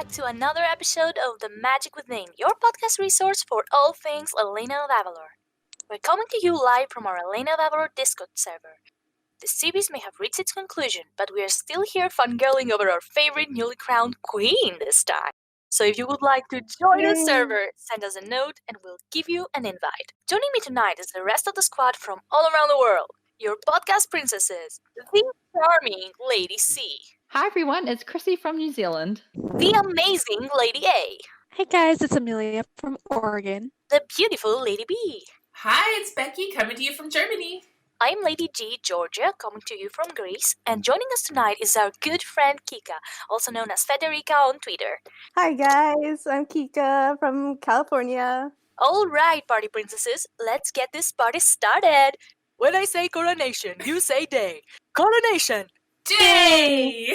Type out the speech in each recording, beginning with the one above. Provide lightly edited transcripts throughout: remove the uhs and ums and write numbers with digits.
back to another episode of The Magic Within, your podcast resource for all things Elena of Avalor. We're coming to you live from our Elena of Avalor Discord server. The series may have reached its conclusion, but we are still here fangirling over our favorite newly crowned queen this time. So if you would like to join the server, send us a note and we'll give you an invite. Joining me tonight is the rest of the squad from all around the world. Your podcast princesses, the charming Lady C. Hi everyone, it's Chrissy from New Zealand. The amazing Lady A. Hey guys, it's Amelia from Oregon. The beautiful Lady B. Hi, it's Becky coming to you from Germany. I'm Lady G, Georgia, coming to you from Greece, and joining us tonight is our good friend Kika, also known as Federica on Twitter. Hi guys, I'm Kika from California. Alright, party princesses, let's get this party started. When I say coronation, you say day. Coronation! Day!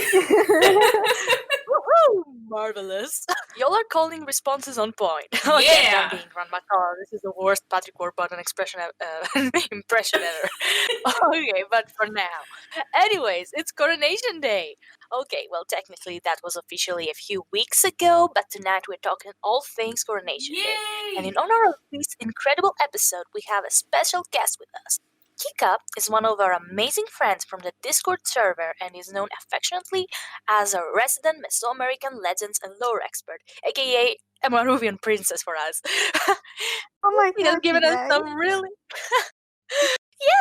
Woohoo! Marvelous. Y'all are calling responses on point. Okay, Yeah. I'm being run my car. This is the worst Patrick Warburton impression ever. Okay, but for now. Anyways, it's Coronation Day. Okay, well, technically that was officially a few weeks ago, but tonight we're talking all things Coronation Day. Yay! And in honor of this incredible episode, we have a special guest with us. Kika is one of our amazing friends from the Discord server and is known affectionately as a resident Mesoamerican legends and lore expert, aka a Maruvian princess for us. Oh my You have god, given you us guys. some really...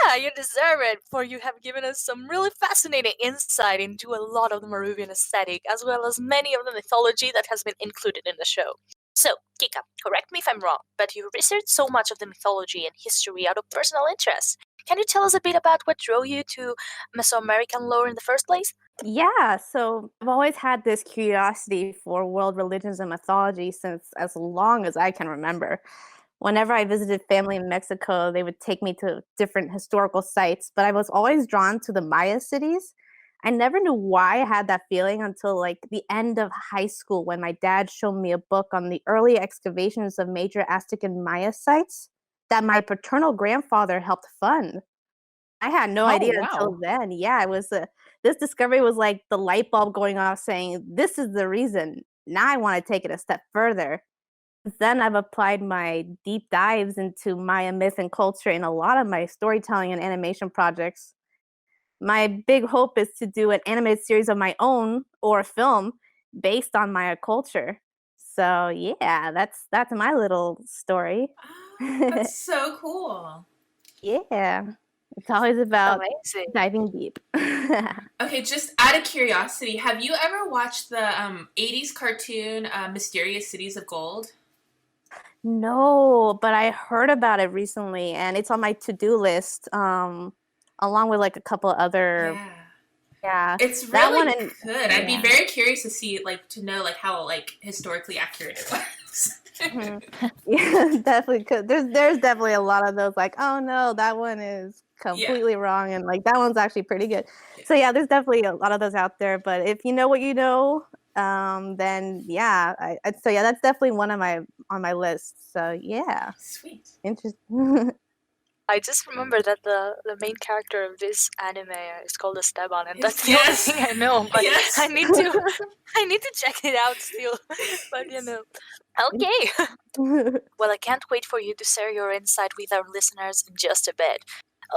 Yeah, you deserve it, for you have given us some really fascinating insight into a lot of the Maruvian aesthetic, as well as many of the mythology that has been included in the show. So, Kika, correct me if I'm wrong, but you researched so much of the mythology and history out of personal interest. Can you tell us a bit about what drove you to Mesoamerican lore in the first place? Yeah, so I've always had this curiosity for world religions and mythology since as long as I can remember. Whenever I visited family in Mexico, they would take me to different historical sites, but I was always drawn to the Maya cities. I never knew why I had that feeling until like the end of high school when my dad showed me a book on the early excavations of major Aztec and Maya sites that my paternal grandfather helped fund. I had no idea until wow. then. Yeah, it was this discovery was like the light bulb going off saying, this is the reason. Now I want to take it a step further. Then I've applied my deep dives into Maya myth and culture in a lot of my storytelling and animation projects. My big hope is to do an animated series of my own or a film based on Maya culture. So yeah, that's my little story. Oh, that's so cool. Yeah, it's always about Amazing. diving deep. Okay, just out of curiosity, have you ever watched the 80s cartoon Mysterious Cities of Gold? No, but I heard about it recently, and it's on my to-do list, along with like a couple other. Yeah, It's that really one and- good. I'd be yeah. very curious to see, to know, how, historically accurate it was. Mhm. Yeah, definitely. Cause there's definitely a lot of those like, oh no, that one is completely wrong, and like that one's actually pretty good. Yeah. So yeah, there's definitely a lot of those out there. But if you know what you know, then yeah, so yeah, that's definitely one of on my list. So yeah, Sweet. interesting. I just remember that the main character of this anime is called Esteban, and that's the Yes. only thing I know. But Yes. I need to check it out still. But okay. Well, I can't wait for you to share your insight with our listeners in just a bit.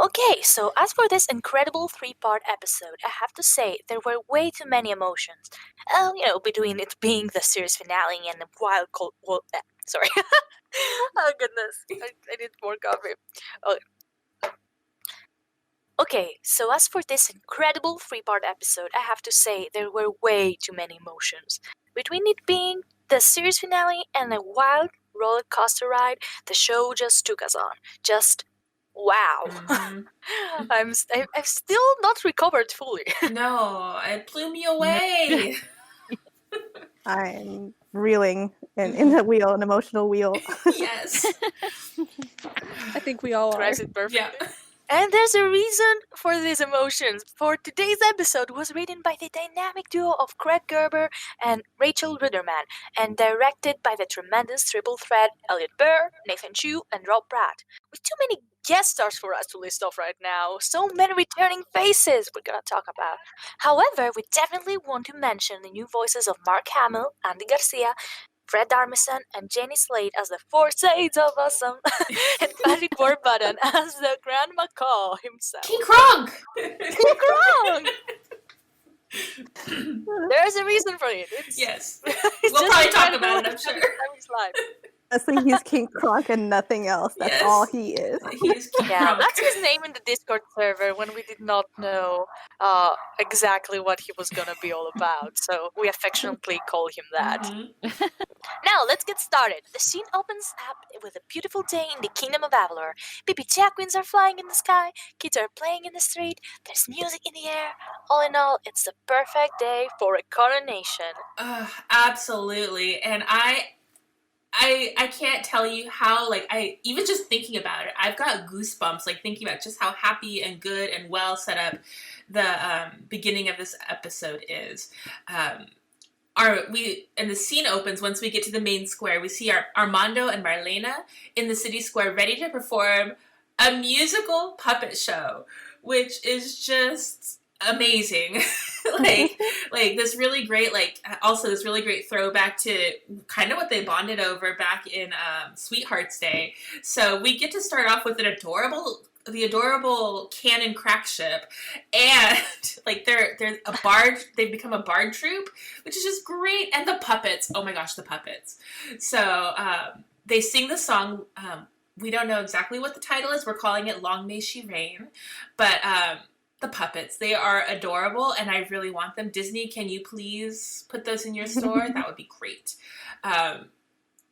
Okay, so as for this incredible 3-part episode, I have to say there were way too many emotions. Between it being the series finale and the wild cold. Sorry. Oh goodness, I need more coffee. Okay, so as for this incredible 3-part episode, I have to say there were way too many emotions. Between it being the series finale and a wild roller coaster ride, the show just took us on. Just wow. Mhm. I'm still not recovered fully. No, it blew me away. I'm reeling in the wheel, an emotional wheel. Yes. I think we all are. Drives it perfectly. Yeah. And there's a reason for these emotions. For today's episode was written by the dynamic duo of Craig Gerber and Rachel Ruderman, and directed by the tremendous triple threat Elliot Burr, Nathan Chu, and Rob Pratt. With too many guest stars for us to list off right now, so many returning faces we're gonna talk about. However, we definitely want to mention the new voices of Mark Hamill, Andy Garcia, Fred Armisen, and Jenny Slate as the Four Shades of Awesome, and Patrick Warburton as the Grand Macaw himself. King Krong! King Krong! There's a reason for it. Yes. It's We'll just probably talk incredible about it, I'm every sure. time he's live. Honestly, he's King Kronk and nothing else. That's Yes. all he is. He is King Yeah, Krong. that's his name in the Discord server when we did not know exactly what he was gonna be all about. So we affectionately call him that. Mhm. Now, let's get started. The scene opens up with a beautiful day in the Kingdom of Avalor. Baby jaguars are flying in the sky, kids are playing in the street, there's music in the air. All in all, it's the perfect day for a coronation. Absolutely. And I can't tell you how, like, I even just thinking about it, I've got goosebumps, like, thinking about just how happy and good and well set up the beginning of this episode is. And the scene opens once we get to the main square. We see Armando and Marlena in the city square ready to perform a musical puppet show, which is just amazing. like this really great, also this really great throwback to kind of what they bonded over back in Sweetheart's Day. So we get to start off with the adorable cannon crack ship, and like they're a bard. They've become a bard troupe, which is just great. And the puppets, oh my gosh, the puppets. So they sing the song. We don't know exactly what the title is. We're calling it Long May She Reign, but the puppets, they are adorable, and I really want them. Disney, can you please put those in your store? That would be great.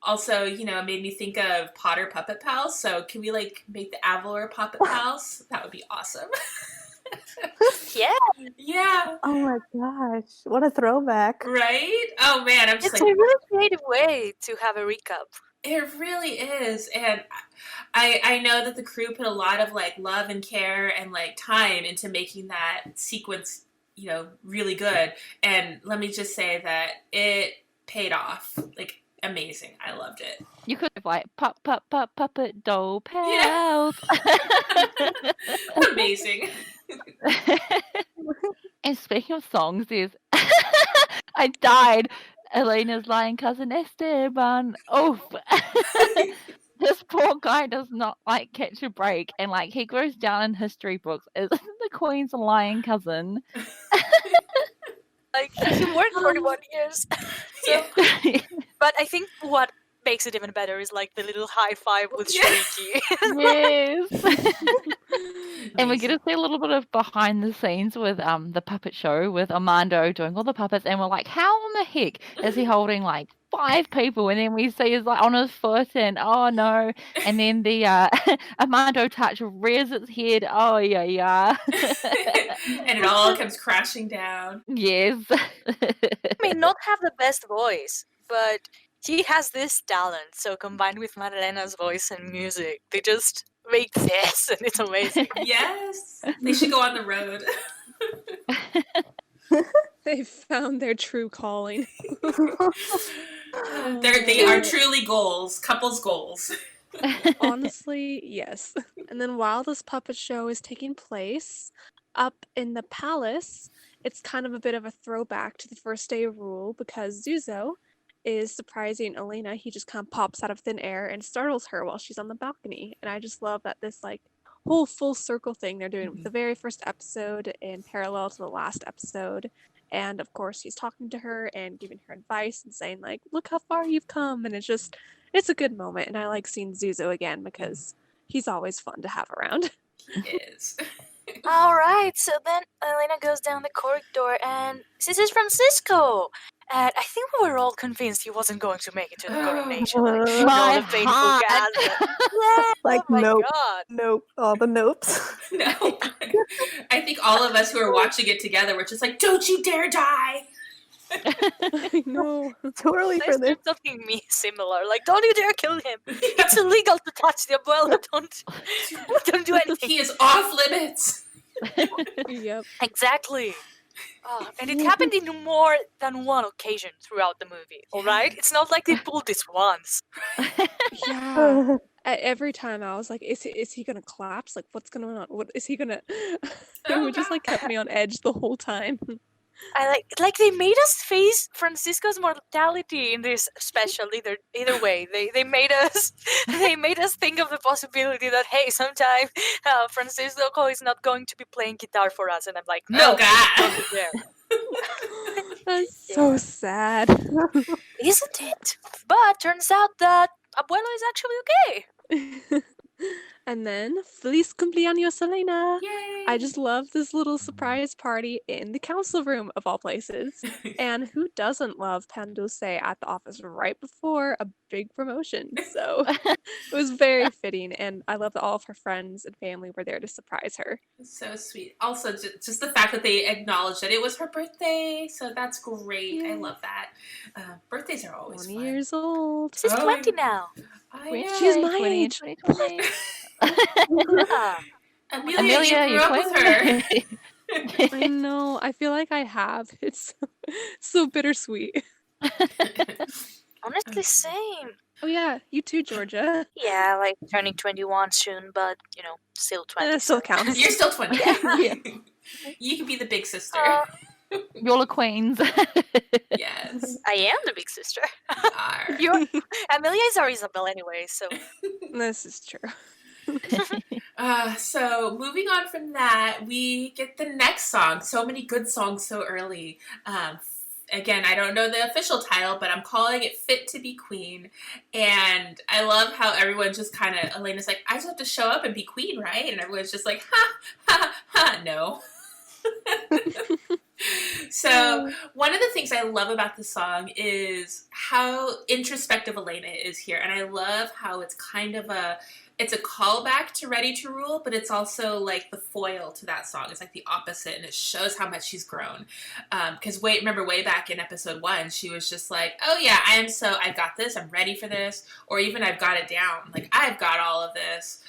Also, it made me think of Potter Puppet Pals. So can we make the Avalor Puppet Pals? That would be awesome. Yeah, Yeah. Oh my gosh, what a throwback. Right? Oh man, I'm just it's a really creative way to have a recap. It really is. And I know that the crew put a lot of love and care and time into making that sequence, really good. And let me just say that it paid off. Amazing. I loved it. You could have puppet doll pals. Amazing. And speaking of songs, I died. Elena's lying cousin Esteban. Oof. This poor guy does not catch a break, and he goes down in history books as the Queen's lying cousin. He worked 41 years. So, but I think what makes it even better is the little high five with Shrieky. Yes. And we get to see a little bit of behind the scenes with the puppet show with Armando doing all the puppets, and we're like, how in the heck is he holding 5 people? And then we see he's on his foot, and oh no, and then the Armando touch rears its head. Oh yeah. And it all comes crashing down. Yes. He may not have the best voice, but he has this talent. So combined with Madalena's voice and music, they just make this, and it's amazing. Yes, they should go on the road. They found their true calling. They are truly couples goals. Honestly, yes. And then while this puppet show is taking place up in the palace, it's kind of a bit of a throwback to the first day of rule, because Zuzo is surprising Elena. He just kind of pops out of thin air and startles her while she's on the balcony. And I just love that this whole full circle thing they're doing with the very first episode in parallel to the last episode. And of course he's talking to her and giving her advice and saying look how far you've come. And it's a good moment. And I like seeing Zuzo again because he's always fun to have around. He is. All right, so then Elena goes down the corridor, and this is Francisco. And I think we were all convinced he wasn't going to make it to the coronation. All My the painful heart. gas. Yeah, oh my nope. god. Nope, all the nopes. No. I think all of us who are watching it together were just don't you dare die. I know. Too early They for this. said something me similar. Like, don't you dare kill him. It's illegal to touch the abuelo. Don't do anything. He is off limits. Yep. Exactly. And it happened in more than one occasion throughout the movie, alright? It's not like they pulled this once. Yeah. Every time I was like, is he gonna collapse? Like, what's going on? What is he gonna? It Oh, would just like kept me on edge the whole time. I like they made us face Francisco's mortality in this special. Either way, they made us think of the possibility that hey, sometime Francisco is not going to be playing guitar for us, and I'm like, no, Oh, God. don't you dare. That's so sad. Isn't it? But turns out that Abuelo is actually okay. And then Feliz cumpleaños, Elena. Yay. I just love this little surprise party in the council room of all places. And who doesn't love Pan Dulce at the office right before a big promotion? So it was very fitting, and I love that all of her friends and family were there to surprise her. So sweet. Also, just the fact that they acknowledged that it was her birthday, so that's great. I love that. Birthdays are always 20 fun. years old. She's 20 now. I Which know. She's my 20 and age. 2020. Yeah. Amelia, you grew up with her. I know. I feel like I have. It's so bittersweet. Honestly, same. Oh yeah, you too, Georgia. Yeah, like turning 21 soon, but still 20. Still so- counts. You're still 20. Yeah. You can be the big sister. You're the queens. Yes. I am the big sister. You are. You're Amelia is our Isabel anyway, so This is true. So moving on from that, we get the next song. So many good songs so early. Again, I don't know the official title, but I'm calling it Fit to be Queen. And I love how everyone just kind of, Elena's like, I just have to show up and be queen, right? And everyone's just like, ha, ha, ha, no. So one of the things I love about the song is how introspective Elena is here. And I love how it's kind of it's a callback to Ready to Rule, but it's also like the foil to that song. It's like the opposite, and it shows how much she's grown. Because remember way back in episode 1, she was just like, oh yeah, I got this, I'm ready for this, or even I've got it down, like I've got all of this.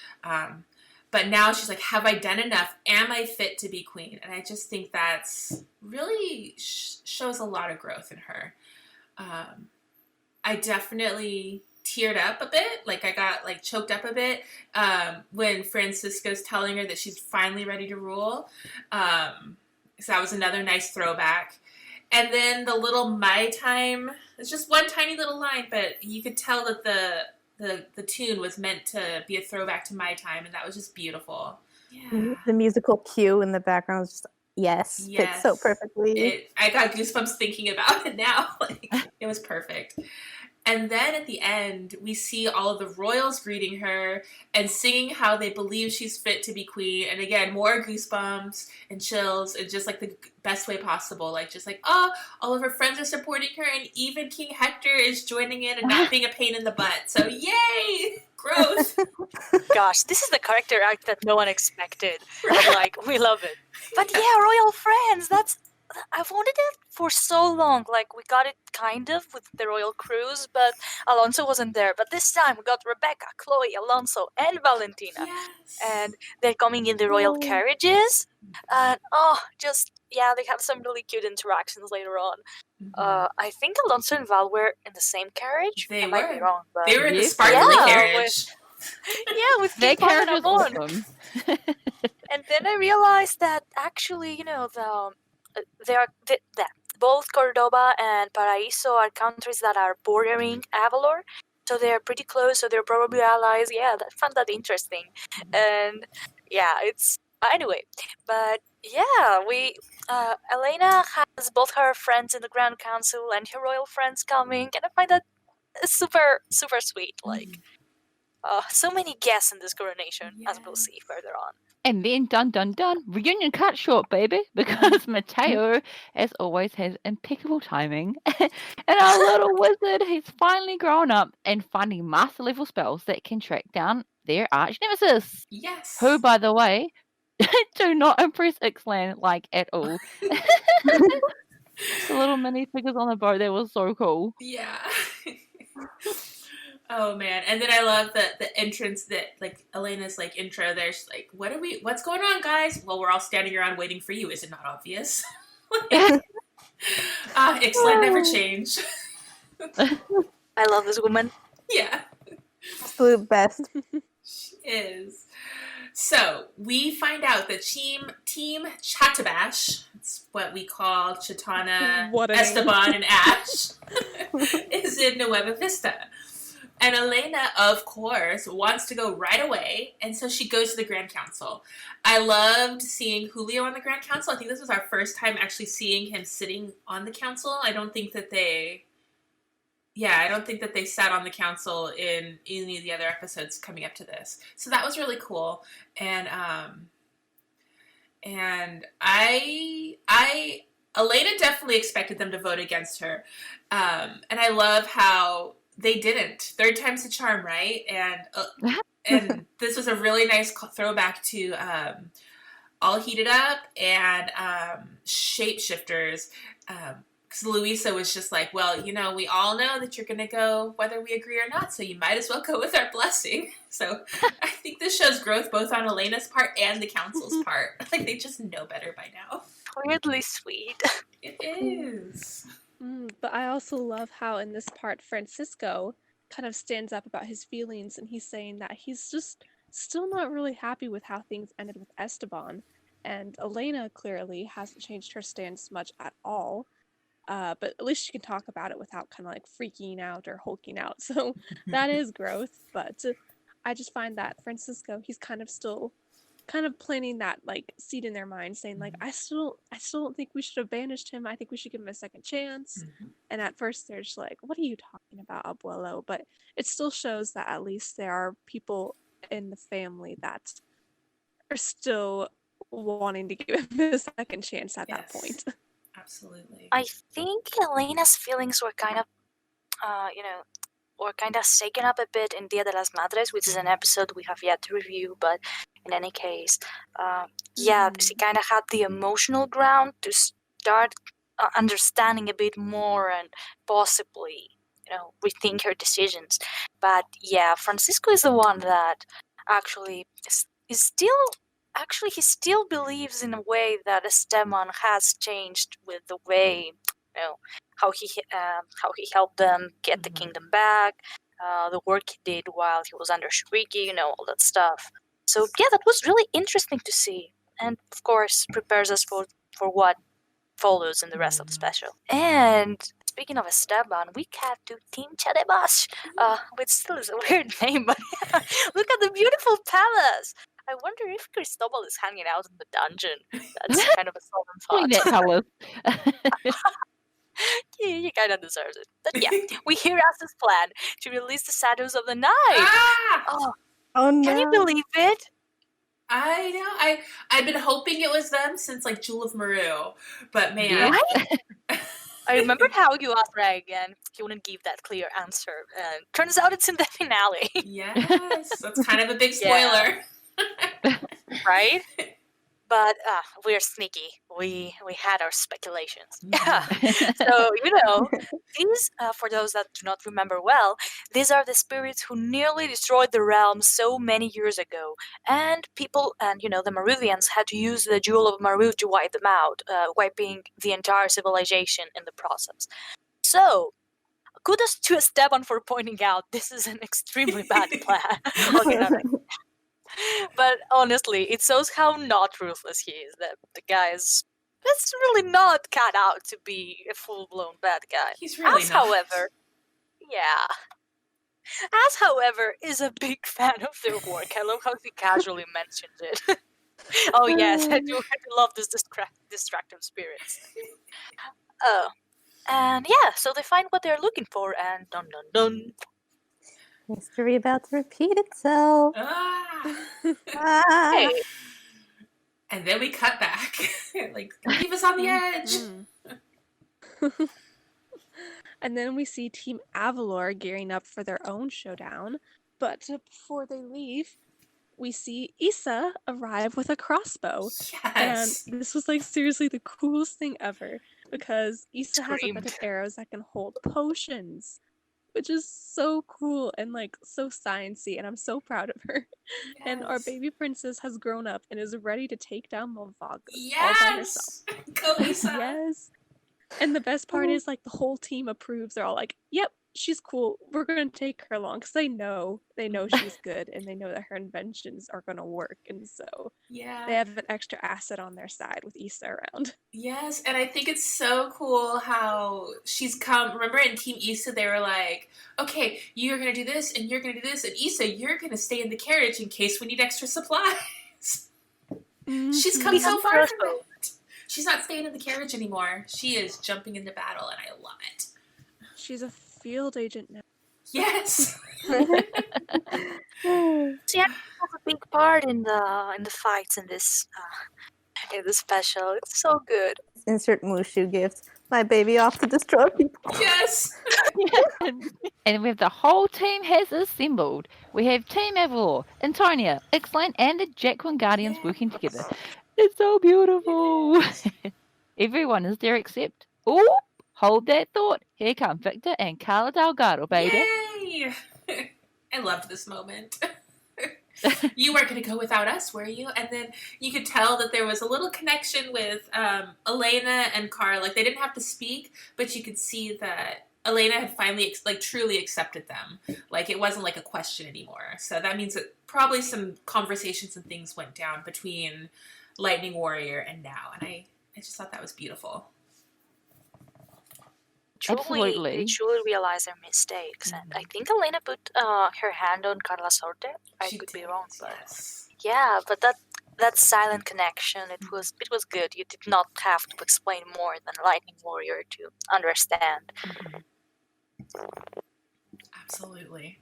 But now she's like, have I done enough? Am I fit to be queen? And I just think that's really shows a lot of growth in her. I definitely teared up a bit. Like I got like choked up a bit when Francisco's telling her that she's finally ready to rule. So that was another nice throwback. And then the little my time, it's just one tiny little line, but you could tell that the tune was meant to be a throwback to my time, and that was just beautiful. Yeah. The musical cue in the background was just fits so perfectly. I got goosebumps thinking about it now. Like it was perfect. And then at the end, we see all of the royals greeting her and singing how they believe she's fit to be queen. And again, more goosebumps and chills in just like the best way possible. Like just like, oh, all of her friends are supporting her, and even King Hector is joining in and not being a pain in the butt. So yay! Growth. gosh, this is the character arc that no one expected. Like, we love it. But yeah, royal friends, I've wanted it for so long. Like, we got it kind of with the royal cruise, but Alonso wasn't there. But this time we got Rebecca, Chloe, Alonso, and Valentina. Yes. And they're coming in the royal carriages. And they have some really cute interactions later on. I think Alonso and Val were in the same carriage. They I might be were. wrong, but They were in the Yes. sparkly Yeah, carriage. with Their King Paul and carriage was Amon. awesome. And then I realized that actually, both Cordoba and Paraíso are countries that are bordering Avalor, so they're pretty close. So they're probably allies. Yeah, I found that interesting, and yeah, it's anyway. But yeah, Elena has both her friends in the Grand Council and her royal friends coming, and I find that super super sweet. Like, so many guests in this coronation, as we'll see further on. And then, dun dun dun, reunion cut short, baby, because Mateo, as always, has impeccable timing. And our little wizard, he's finally grown up and finding master level spells that can track down their arch nemesis. Yes. Who, by the way, do not impress Ixalan like at all. The little minifigures on the boat, that was so cool. Yeah. Oh man. And then I love the entrance that like Elena's like intro. There's like, what's going on, guys? Well, we're all standing around waiting for you. Is it not obvious? Ixalan never change. I love this woman. Yeah. Absolute best. She is. So we find out that Team Chatabash, it's what we call Chitana, What a name. Esteban, and Ash, is in Nueva Vista. And Elena, of course, wants to go right away, and so she goes to the Grand Council. I loved seeing Julio on the Grand Council. I think this was our first time actually seeing him sitting on the council. I don't think that they sat on the council in any of the other episodes coming up to this. So that was really cool. And Elena definitely expected them to vote against her. And I love how they didn't. Third time's the charm, right? And this was a really nice throwback to All Heated Up and Shapeshifters. Because Louisa was just like, well, we all know that you're going to go whether we agree or not, so you might as well go with our blessing. So I think this shows growth both on Elena's part and the council's part. Like, they just know better by now. Weirdly sweet. It is. But I also love how in this part Francisco kind of stands up about his feelings, and he's saying that he's just still not really happy with how things ended with Esteban. And Elena clearly hasn't changed her stance much at all. But at least she can talk about it without kind of like freaking out or hulking out. So that is growth. But I just find that Francisco, he's kind of still kind of planting that like seed in their mind, saying like, I still don't think we should have banished him. I think we should give him a second chance. And at first they're just like, what are you talking about, Abuelo? But it still shows that at least there are people in the family that are still wanting to give him a second chance at that point. Absolutely. I think Elena's feelings were kind of, shaken up a bit in Dia de las Madres, which is an episode we have yet to review, but in any case, she kind of had the emotional ground to start understanding a bit more and possibly, rethink her decisions. But yeah, Francisco is the one that actually is still... Actually, he still believes in a way that Esteban has changed with the way, how he helped them get the kingdom back, the work he did while he was under Shuriki, all that stuff. So yeah, that was really interesting to see, and of course prepares us for what follows in the rest of the special. And speaking of Esteban, we cut to Team Chadebas, which still is a weird name, but look at the beautiful palace. I wonder if Cristobal is hanging out in the dungeon. That's kind of a solemn That thought. palace. He kind of deserves it. But yeah, we hear Asta's plan to release the shadows of the night. Ah! Oh no. Can you believe it? I know. I've been hoping it was them since like Jewel of Maru, but man. I remembered how you asked Ray again. He wouldn't give that clear answer. And turns out it's in the finale. Yes, that's kind of a big spoiler. Right? But we're sneaky. We had our speculations. So, these, for those that do not remember well, these are the spirits who nearly destroyed the realm so many years ago. And people, and the Maruvians had to use the Jewel of Maru to wipe them out, wiping the entire civilization in the process. So, kudos to Esteban for pointing out this is an extremely bad plan. Okay, no. But honestly, it shows how not ruthless he is. That the guy is really not cut out to be a full-blown bad guy. He's really not. As, however, is a big fan of their work. I love how he casually mentions it. Oh yes, I do love this distractive spirits. And yeah, so they find what they're looking for, and dun dun dun. History about to repeat itself. Hey. And then we cut back. Like, leave us on the edge. And then we see Team Avalor gearing up for their own showdown. But before they leave, we see Issa arrive with a crossbow. And Yes. this was like seriously the coolest thing ever because Issa has a bunch of Screamed. arrows that can hold potions, which is so cool and like so sciencey, and I'm so proud of her. And our Yes. baby princess has grown up and is ready to take down Malvagas all by herself. Yes. Go Issa. Yes. And the best part is like the whole team approves. They're all like, "Yep, she's cool. We're gonna take her along," because they know she's good and they know that her inventions are gonna work, and so Yeah. they have an extra asset on their side with Issa around. Yes, and I think it's so cool how she's come. Remember in Team Issa, they were like, okay, you're going to do this, and you're going to do this, and Issa, you're going to stay in the carriage in case we need extra supplies. She's come so far from it. She's not staying in the carriage anymore. She is jumping into battle, and I love it. She's a field agent now. Yes. She actually has a big part in the fights in this special. It's so good. Insert Mushu gift. My baby off to destroy people. Yes. And we have the whole team has assembled. We have Team Avalor, Antonia, Ixline, and the Jacqueline Guardians working together. It's so beautiful. Everyone is there except... Oh, hold that thought. Here come Victor and Carla Delgado, baby. Yay! I loved this moment. You weren't going to go without us, were you? And then you could tell that there was a little connection with Elena and Carla. Like, they didn't have to speak, but you could see that Elena had finally, truly accepted them. Like, it wasn't like a question anymore. So that means that probably some conversations and things went down between Lightning Warrior and now. And I just thought that was beautiful. Absolutely. They truly realize their mistakes, and I think Elena put her hand on Carla Sorte. I She could be did, wrong, but yes. yeah, but that silent connection, it was good. You did not have to explain more than Lightning Warrior to understand. Absolutely.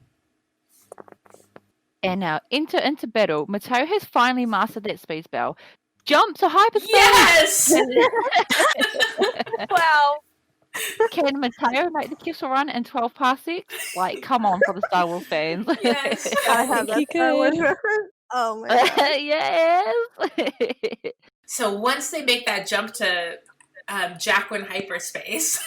And now into battle. Mateo has finally mastered that speed spell. Jump to hyperspeed! Yes! Wow. Can Mateo make the Kessel Run in 12 parsecs? Like, come on for the Star Wars fans. Yes. I have that he Star Wars could. reference. Oh my god. Yes. So once they make that jump to Jacqueline hyperspace,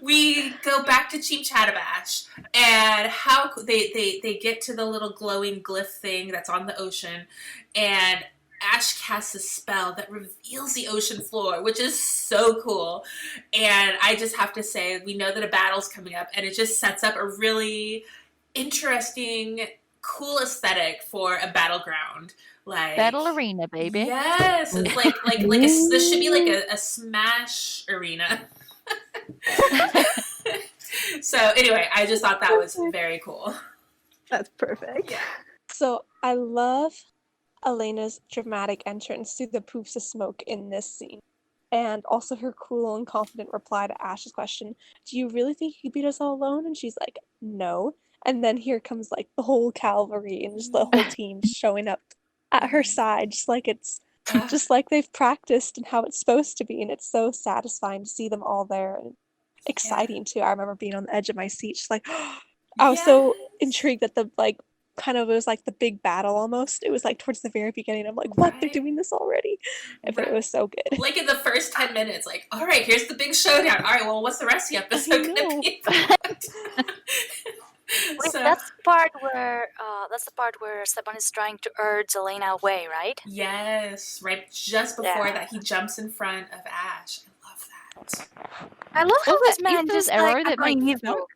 we go back to Team Chattabash, and how they get to the little glowing glyph thing that's on the ocean, and Ash casts a spell that reveals the ocean floor, which is so cool. And I just have to say, we know that a battle's coming up, and it just sets up a really interesting, cool aesthetic for a battleground. Like Battle arena, baby. Yes, it's like this should be like a Smash arena. So anyway, I just thought that was very cool. That's perfect. Yeah. So I love Elena's dramatic entrance through the poofs of smoke in this scene. And also her cool and confident reply to Ash's question, "Do you really think you could beat us all alone?" And she's like, "No." And then here comes like the whole cavalry and just the whole team showing up at her side, just like they've practiced and how it's supposed to be. And it's so satisfying to see them all there and exciting too. I remember being on the edge of my seat, just like I was so intrigued that the like kind of, it was like the big battle almost. It was like towards the very beginning. I'm like, what? They're doing this already? But it was so good. Like in the first 10 minutes, like, all right, here's the big showdown. All right, well, what's the rest of the episode going to be about? Wait, that's the part where Stepan is trying to urge Elena away, right? Yes, right just before that, he jumps in front of Ash. I love that. I love how this man Issa's just arrow like that makes the smoke?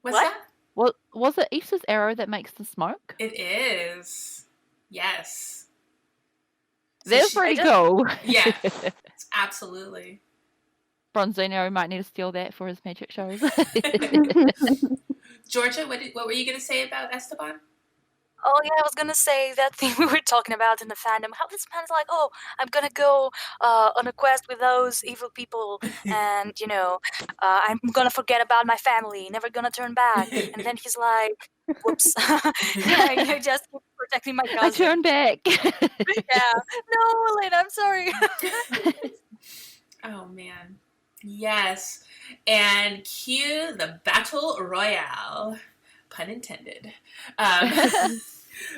What's What? that? Well, was it Issa's arrow that makes the smoke? It is. Yes. So That's pretty cool. Yeah, absolutely. Bronzino might need to steal that for his magic shows. Georgia, what were you going to say about Esteban? Oh yeah, I was gonna say that thing we were talking about in the fandom. How this man's like, oh, I'm gonna go on a quest with those evil people, and I'm gonna forget about my family, never gonna turn back. And then he's like, whoops, I just keep protecting my cousin. I turn back. Yeah, no, Elena, I'm sorry. Oh man, yes, and cue the battle royale. Pun intended.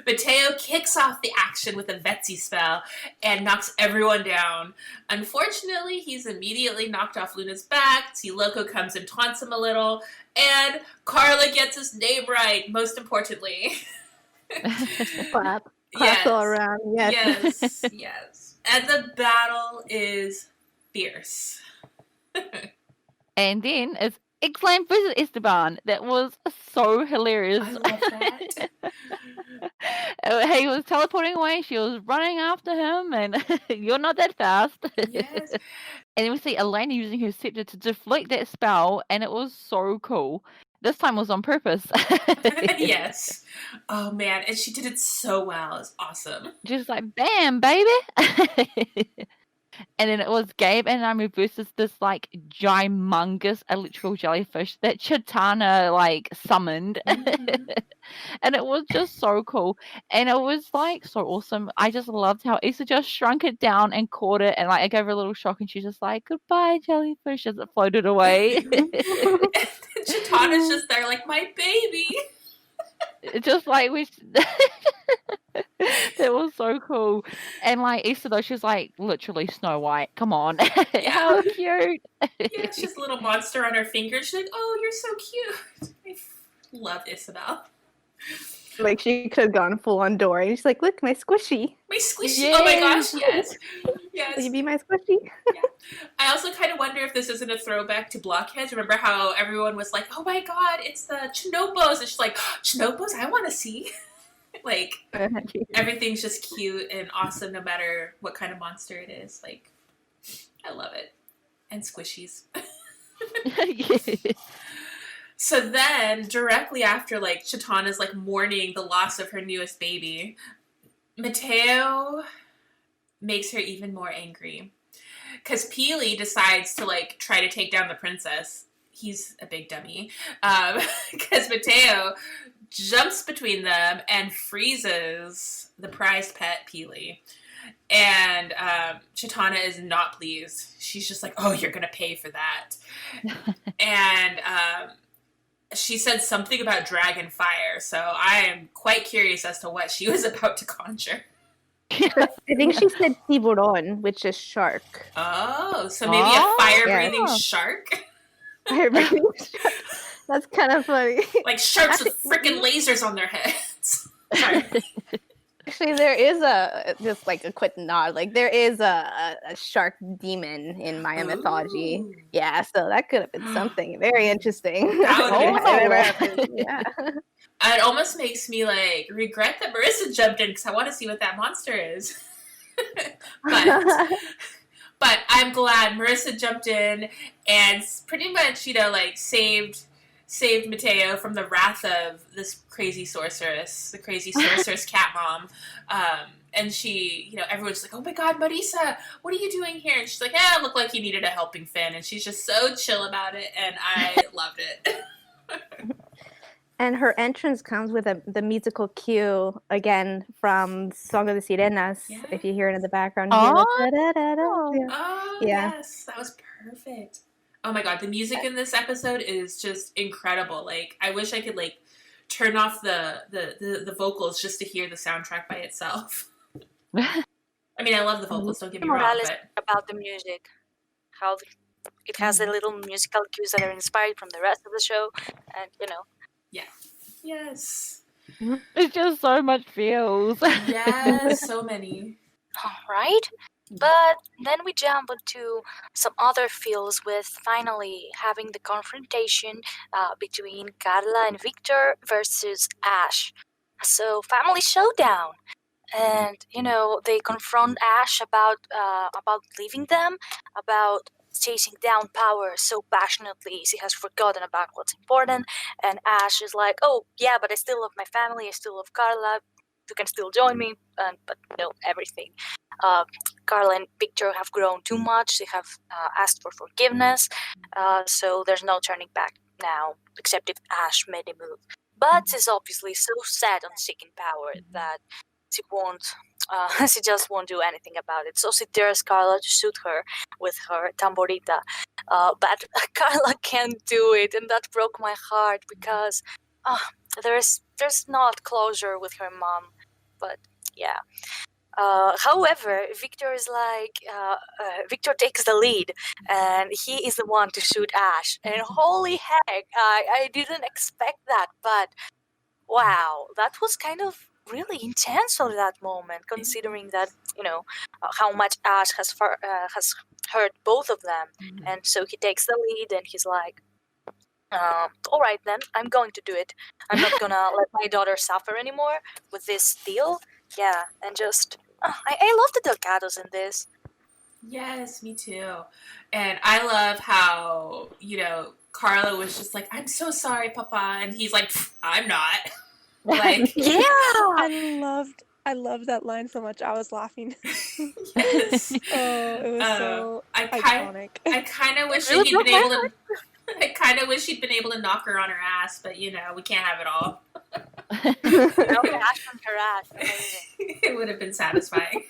Mateo kicks off the action with a Betsy spell and knocks everyone down. Unfortunately, he's immediately knocked off Luna's back. T. Loco comes and taunts him a little. And Carla gets his name right, most importantly. Clap. Claps all around. Yes. Yes. And the battle is fierce. And then it's Ixalan versus Esteban. That was so hilarious. I love that. He was teleporting away. She was running after him, and you're not that fast. Yes. And then we see Elena using her scepter to deflect that spell, and it was so cool. This time was on purpose. Yes. Oh, man. And she did it so well. It's awesome. Just like, bam, baby. And then it was Gabe and Namu versus this like gymongous electrical jellyfish that Chitana like summoned. Mhm. And it was just so cool. And it was like so awesome. I just loved how Issa just shrunk it down and caught it, and like I gave her a little shock, and she's just like, goodbye, jellyfish, as it floated away. Chitana's just there like, my baby. Just like that was so cool. And like Issa though, she's like literally Snow White. Come on. How cute. Yeah, she's a little monster on her finger. She's like, oh, you're so cute. I love Isabel. Like she could have gone full on Dory. She's like, look, my squishy. My squishy. Yay. Oh my gosh, yes. Yes. Will you be my squishy? I also kind of wonder if this isn't a throwback to Blockheads. Remember how everyone was like, oh my god, it's the Chinopos. And she's like, oh, Chinopos, I want to see. Like, everything's just cute and awesome no matter what kind of monster it is. Like, I love it. And squishies. So then, directly after, like, Chitana's, like, mourning the loss of her newest baby, Mateo makes her even more angry. Because Peely decides to, like, try to take down the princess. He's a big dummy. Because Mateo jumps between them and freezes the prized pet, Peely. And Chitana is not pleased. She's just like, oh, you're going to pay for that. And she said something about dragon fire, so I am quite curious as to what she was about to conjure. I think she said tiburon, which is shark. Oh, so maybe a fire-breathing shark? Fire-breathing shark. That's kind of funny. Like sharks with freaking lasers on their heads. Sorry. Actually, there is just like a quick nod. Like there is a shark demon in Maya mythology. Ooh. Yeah, so that could have been something very interesting. That would have been Ever happened. Yeah. It almost makes me like regret that Marissa jumped in because I want to see what that monster is. But I'm glad Marissa jumped in and pretty much, you know, like saved Mateo from the wrath of this crazy sorceress, the crazy sorceress cat mom. And she, you know, everyone's like, oh my god, Marisa, what are you doing here? And she's like, it looked like you needed a helping fin. And she's just so chill about it. And I loved it. And her entrance comes with the musical cue again from Song of the Sirenas. Yeah. If you hear it in the background. Oh. Oh, Yeah. yes. That was perfect. Oh my god, the music in this episode is just incredible. Like, I wish I could, like, turn off the vocals just to hear the soundtrack by itself. I mean, I love the vocals, don't get me wrong, Morales but... about the music, how it has the little musical cues that are inspired from the rest of the show, and you know. Yes. It's just so much feels. Yes, so many. Right? But then we jump into some other feels with finally having the confrontation between Carla and Victor versus Ash. So, family showdown. And, you know, they confront Ash about leaving them, about chasing down power so passionately she has forgotten about what's important. And Ash is like, oh, yeah, but I still love my family, I still love Carla, you can still join me, but no, everything. Carla and Victor have grown too much, they have asked for forgiveness, so there's no turning back now, except if Ash made a move. But she's obviously so set on seeking power that she just won't do anything about it. So she dares Carla to shoot her with her tamborita. But Carla can't do it, and that broke my heart because there's not closure with her mom. but yeah. However, Victor takes the lead, and he is the one to shoot Ash. And holy heck, I didn't expect that, but wow, that was kind of really intense at that moment, considering that how much Ash has hurt both of them, and so he takes the lead, and he's like, "All right, then I'm going to do it. I'm not gonna let my daughter suffer anymore with this deal." Yeah, and just I love the Delgados in this. Yes, me too. And I love how, Carla was just like, I'm so sorry, Papa. And he's like, I'm not. Like, Yeah. I loved that line so much. I was laughing. yes. Oh, it was so iconic. I kind of wish Really he'd been able broke to. I kind of wish he'd been able to knock her on her ass, but we can't have it all. Okay, Ash on her ass. Amazing. It would have been satisfying.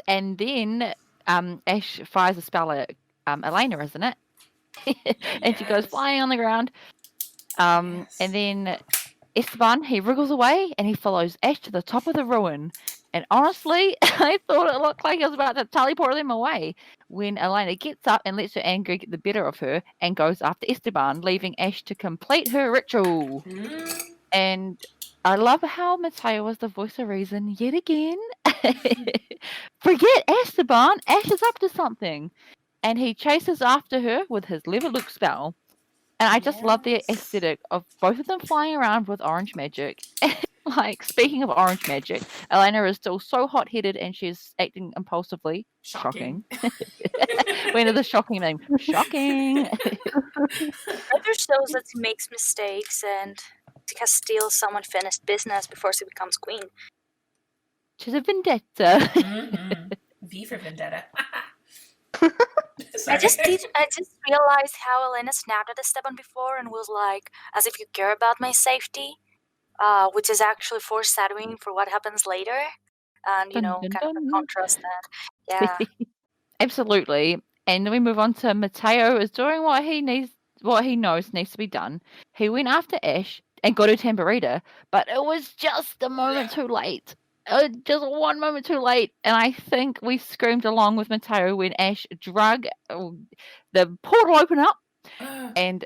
And then Ash fires a spell at Elena, isn't it? And she goes Yes. flying on the ground. Yes. And then Esteban, he wriggles away and he follows Ash to the top of the ruin. And honestly, I thought it looked like he was about to teleport them away when Elena gets up and lets her anger get the better of her and goes after Esteban, leaving Ash to complete her ritual. Mm. And I love how Mateo was the voice of reason yet again. Forget Esteban, Ash is up to something. And he chases after her with his Lever Look spell. And I just love the Yes. aesthetic of both of them flying around with orange magic. Like, speaking of orange magic, Elena is still so hot-headed and she's acting impulsively. Shocking. When is the shocking name? Shocking. Either shows that he makes mistakes and he has still some unfinished business before she becomes queen. She's a vendetta. Mm-hmm. V for Vendetta. I just realized how Elena snapped at Esteban before and was like, as if you care about my safety, which is actually foreshadowing for what happens later. And, Dun, dun, kind of dun. a contrast that, yeah. Absolutely. And then we move on to Mateo is doing what he knows needs to be done. He went after Ash and got her tambourita, but it was just a moment too late. Just one moment too late. And I think we screamed along with Mateo when Ash drug the portal open up and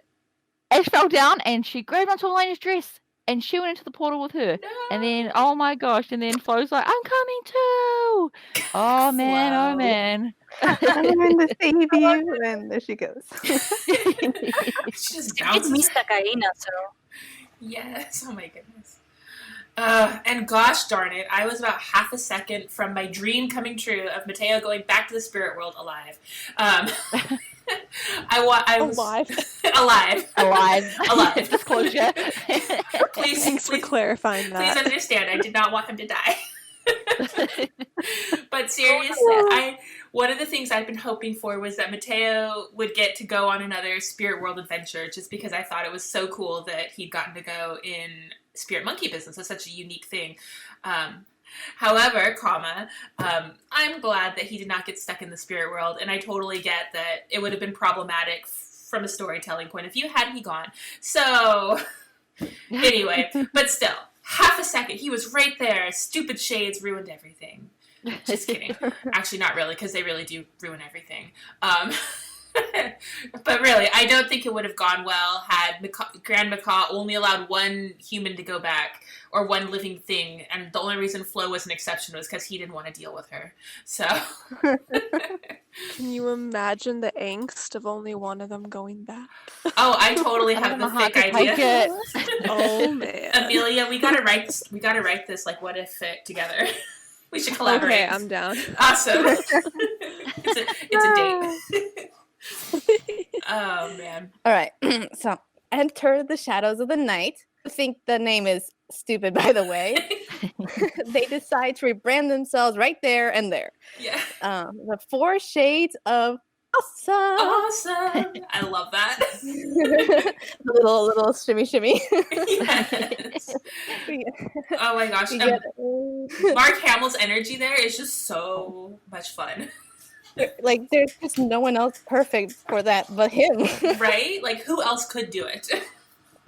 Ash fell down and she grabbed onto Elena's dress and she went into the portal with her. No. And then, oh my gosh, and then Flo's like, I'm coming too. Oh man, Flo. oh man. I'm going to save you, and there she goes. She just It's bounces. Mista Karina, so. Yes, oh my goodness. And gosh darn it, I was about half a second from my dream coming true of Mateo going back to the spirit world alive. I was alive. Disclosure. Thanks for clarifying Please that. understand, I did not want him to die. But seriously, one of the things I've been hoping for was that Mateo would get to go on another spirit world adventure, just because I thought it was so cool that he'd gotten to go in spirit monkey business. It's such a unique thing. However, I'm glad that he did not get stuck in the spirit world, and I totally get that it would have been problematic from a storytelling point of view had he gone. So, anyway, but still, half a second, he was right there. Stupid shades ruined everything. Just kidding. Actually, not really, because they really do ruin everything. But really, I don't think it would have gone well had Grand Macaw only allowed one human to go back, or one living thing, and the only reason Flo was an exception was because he didn't want to deal with her. So, Can you imagine the angst of only one of them going back? oh, I totally I have don't the know how thick to take idea. it. Oh man. Amelia, we gotta write this like what if it together. We should collaborate. Okay, I'm down. Awesome. It's a date. Oh man. All right. So enter the shadows of the night. I think the name is stupid, by the way. They decide to rebrand themselves right there and there. Yeah. The 4 shades of awesome. Awesome. I love that. little shimmy. Yes. Oh my gosh. Mark Hamill's energy there is just so much fun. Like, there's just no one else perfect for that but him. Right? Like, who else could do it?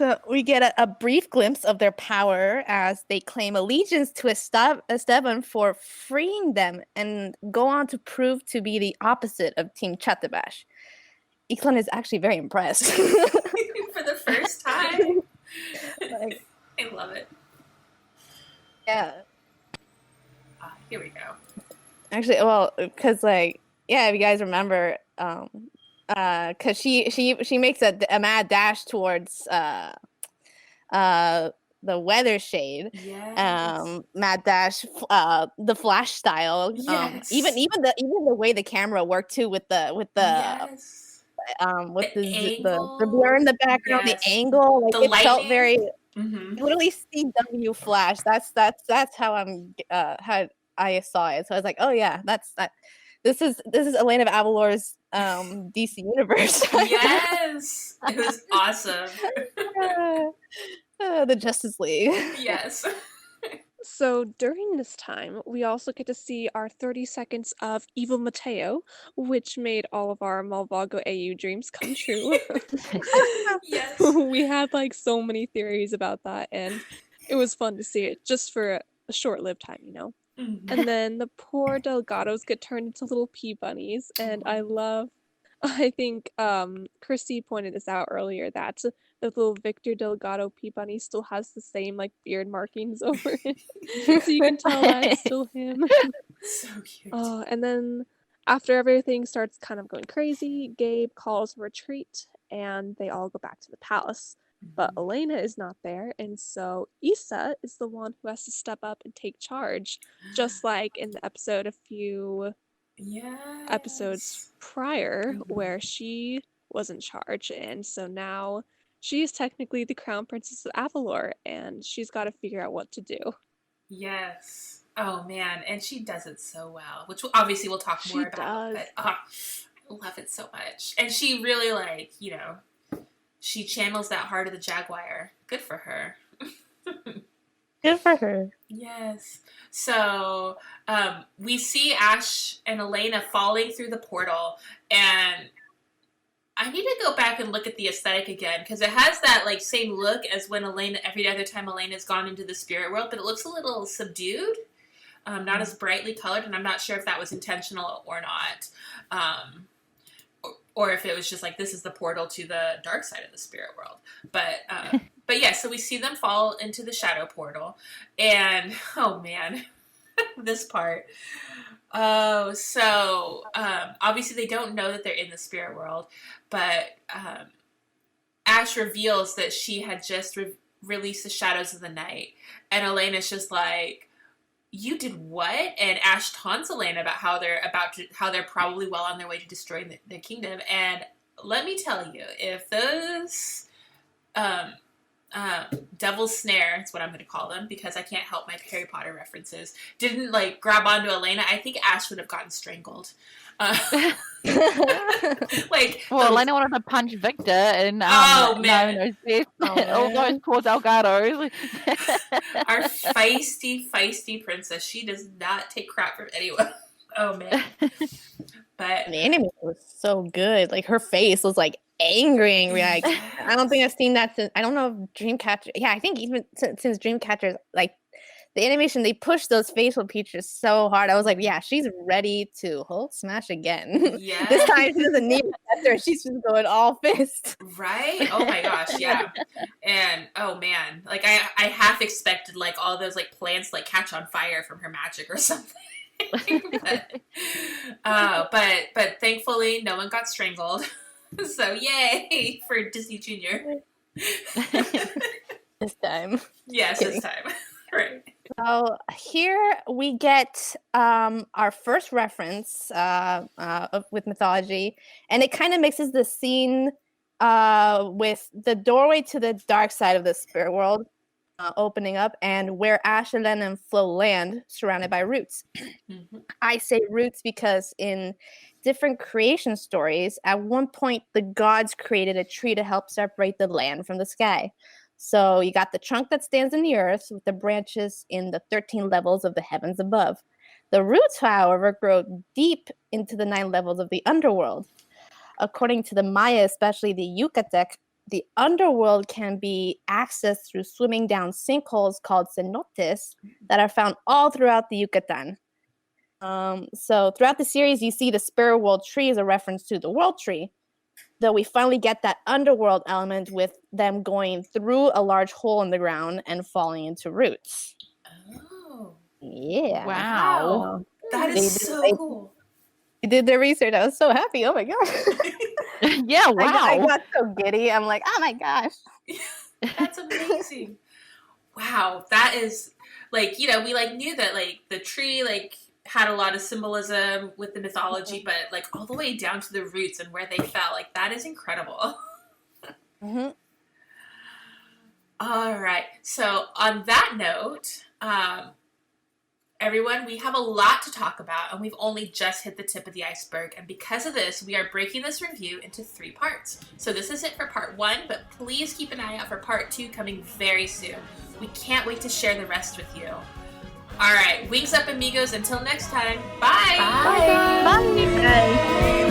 So we get a brief glimpse of their power as they claim allegiance to Esteban for freeing them and go on to prove to be the opposite of Team Chatabash. Iklan is actually very impressed. For the first time. Like, I love it. yeah. Here we go. Actually, well, because if you guys remember, because she makes a mad dash towards the weather shade, Yes. mad dash, the Flash style. Yes. Even the way the camera worked too with the Yes. with The the blur in the background, yes. the angle, like The it felt lightning. very Mm-hmm. literally CW Flash. That's how how I saw it. So I was like, oh yeah, that's that. This is Elena of Avalor's DC universe. Yes, it was awesome. The Justice League. Yes. So during this time, we also get to see our 30 seconds of Evil Mateo, which made all of our Malvago AU dreams come true. Yes. We had like so many theories about that, and it was fun to see it just for a short-lived time, you know. Mhm. And then the poor Delgados get turned into little pea bunnies, and I think Christy pointed this out earlier that the little Victor Delgado pea bunny still has the same like beard markings over it, so you can tell that it's still him. So cute. And then after everything starts kind of going crazy, Gabe calls a retreat, and they all go back to the palace. But Elena is not there, and so Issa is the one who has to step up and take charge, just like in the episode a few episodes prior, where she was in charge. And so now she is technically the crown princess of Avalor, and she's got to figure out what to do. Yes. Oh man, and she does it so well, which obviously we'll talk more about. But I love it so much, and she really she channels that heart of the Jaguar. Good for her. Good for her. Yes. So we see Ash and Elena falling through the portal, and I need to go back and look at the aesthetic again because it has that like same look as when every other time Elena's gone into the spirit world, but it looks a little subdued, not as brightly colored, and I'm not sure if that was intentional or not. Or if it was just like, this is the portal to the dark side of the spirit world. But yeah, so we see them fall into the shadow portal. And, oh man, this part. Oh, so obviously they don't know that they're in the spirit world. But Ash reveals that she had just released the shadows of the night. And Elena's just like, you did what? And Ash taunts Elena about how they're probably well on their way to destroying the kingdom. And let me tell you, if those devil's snare, that's what I'm going to call them because I can't help my Harry Potter references, didn't like grab onto Elena, I think Ash would have gotten strangled. Elena wanted to punch Victor and oh man, all those poor Delgados. Our feisty princess. She does not take crap from anyone. Oh man. But the anime was so good. Like her face was like angry. Like I don't think I've seen that since I don't know if Dreamcatcher. Yeah, I think even since Dreamcatcher, like the animation, they pushed those facial features so hard. I was like, yeah, she's ready to Hulk smash again. Yeah. This time she doesn't need her. She's just going all fist. Right? Oh my gosh, yeah. And oh man, like I half expected like all those like plants like catch on fire from her magic or something. but thankfully no one got strangled. So yay for Disney Junior. This time. Yes, this time. Right. So here we get our first reference with mythology, and it kind of mixes the scene with the doorway to the dark side of the spirit world opening up, and where Ash, Elena, and Flo land, surrounded by roots. Mm-hmm. I say roots because in different creation stories, at one point the gods created a tree to help separate the land from the sky. So you got the trunk that stands in the earth with the branches in the 13 levels of the heavens above. The roots, however, grow deep into the 9 levels of the underworld. According to the Maya, especially the Yucatec, the underworld can be accessed through swimming down sinkholes called cenotes that are found all throughout the Yucatan. So throughout the series, you see the spirit world tree as a reference to the world tree, though we finally get that underworld element with them going through a large hole in the ground and falling into roots. Oh. Yeah. Wow. That They is did- so they- cool. You did their research. I was so happy. Oh my gosh. Yeah, I wow. got so giddy. I'm like, oh my gosh. That's amazing. Wow, that is like, you know, we like knew that like the tree like had a lot of symbolism with the mythology, but like all the way down to the roots and where they fell, like that is incredible. Mm-hmm. All right. So on that note, everyone, we have a lot to talk about, and we've only just hit the tip of the iceberg. And because of this, we are breaking this review into 3 parts. So this is it for part 1, but please keep an eye out for part 2 coming very soon. We can't wait to share the rest with you. All right, wings up, amigos. Until next time, bye. Bye. Bye.